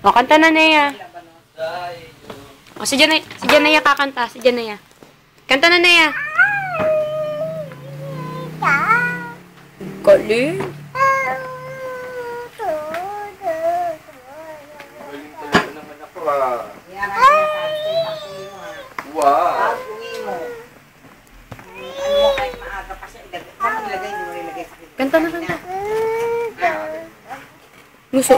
O, kanta na Nea. O, si Janaya kakanta. Si Janaya. Kanta na Nea. Galing. Galing talaga naman ako ah. Wow. Kanta na kanta. Nguso.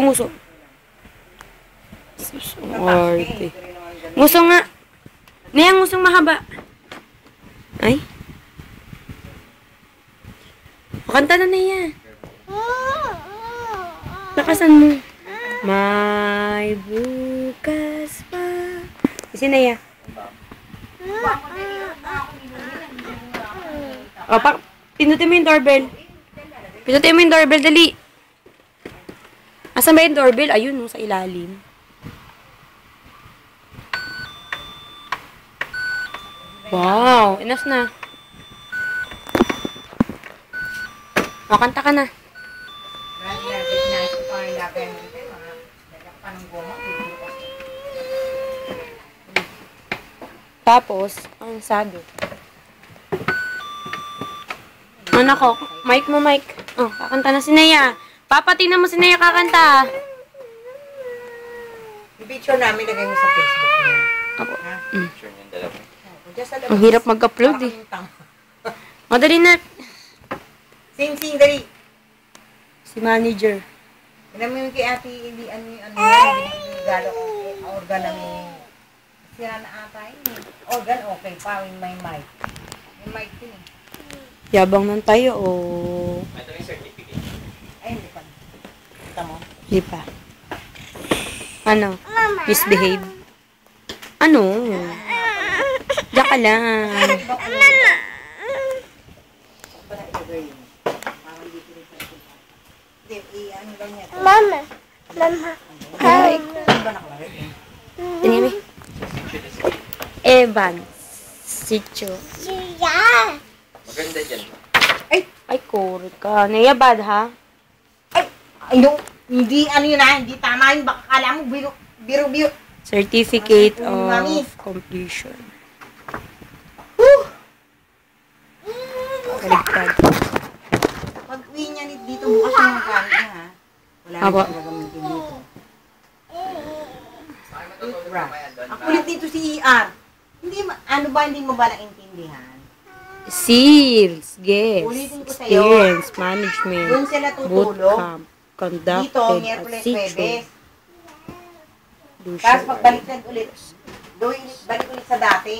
Nguso. Arte. Nguso nga. Nea, ngusong mahaba. Ay. O, kanta na Nea. Lakasan mo. May bukas pa. Kasi Nea. O, pinutin mo yung doorbell. Pinutin mo yung doorbell, dali. Asan ba yung doorbell? Ayun, no, sa ilalim. Wow, inas na. O, kanta ka na. Tapos, ang sabi. Ano ko? Mic mo, mic. Oh, kakanta na si Nea. Papa, tingnan mo si Nea kakanta. Yung picture namin, lagay mo sa Facebook niya. Apo. Picture niyan dalawa. Ang hirap mag-upload eh. Madali na. Sing, dali. Si manager. Alam mo yung kay ate, hindi ano yung binigalo ko. Organ namin. Sira na ata yun. Organ, okay pa. Yung may mic. May mic din eh. Yabang ng tayo o... Ito yung certificate. Ay, hindi pa. Kita mo? Hindi pa. Ano? Misbehave? Ano? Diyan ka lang. Mama! Para ilagay yun. Parang dito rin sa ito. Hindi, ano lang niya. Mama. Hi. Ano ba nakalagay yun? Tingnan mo. Evan. Sitcho. Siya. Maganda dyan. Ay, kore ka. Nea, bad ha? Ayun, hindi ano yun ah, hindi tama yun. Baka kala mo, biro. Certificate Mami. of completion. Woo! Kaligtad. Pag uwi niya dito, bukas yung mga gamit niya ha. Wala Apo. na gagamitin dito. Toothbrush. Ang kulit dito si ER. Ano ba hindi mo ba naintindihan? Seals, guess, Ulitin ko sa'yo. experience, management, Doon sila tutulog. bootcamp, Dito, conducted at Miyerkules, Sitcho. Webes. Lucio. Tapos pagbaliktad ulit. Balik ulit sa dati.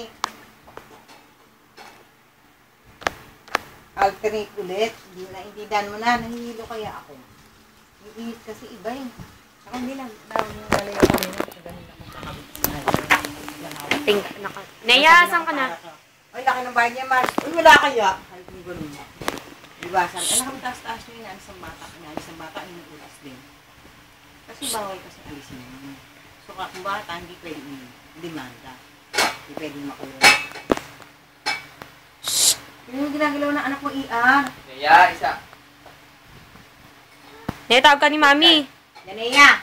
Alternate ulit. Hindi na intindihan mo na. Nahihilo kaya ako. Iinit kasi iba eh. Saka hindi lang. Nalay ako nila. Ganun ako kakabit. Nea, saan ka na? Ay, laki ng bahay niya, Mars. Uy, wala kaya. Ay, kung ganun. Diba, saan? Alam kami taas-taas nyo yun. Alis ang bata. Yung ulas din. Kasi bawal kasi alisin yun. So, kung bata, hindi pwedeng demanda. Hindi pwedeng makulong. Yun yung ginagalaw ng anak mo, ER. Kaya, isa. Nea, tawag ka ni Mami. Yanea.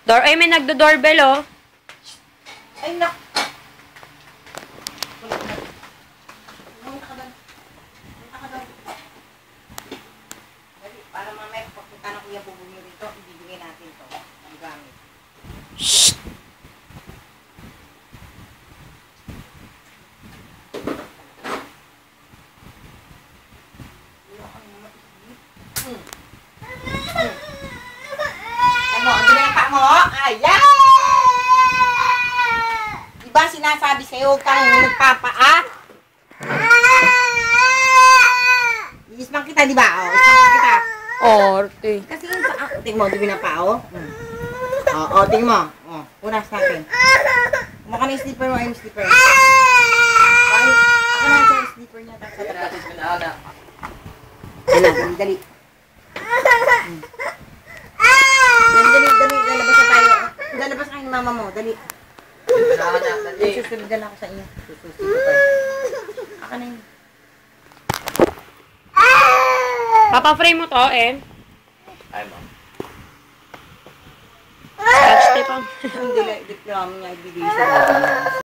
Ay, may nagdo-doorbell, oh. Ay, nak. Para mamaya pagpunta ng kuya bubunyo rito, ibibigay natin to. Ang gamit. Shh! Ano, ang dami ng pa mo? Ayan! Diba sinasabi sa'yo, huwag kang nagpapaa? Ismang kita, diba? O, ismang kita. Orte. Kasi yung paa, tingin mo, di pinapao? Oo, tingin mo. O, punas natin. Kumaka na yung slipper mo, yung slipper. Ay, ako na sa slipper niya. Tapos sa Natin ko na ana. dali, dali. Dali, lalabas na tayo. Lalabas na kayo ng mama mo, dali. Susunod na lang ako sa inyo. Susunod ko pa. Ako na yun. Papa-frame mo to, eh. Ay, ma'am. Scotch tape ang. Hindi lang niya ibigay sa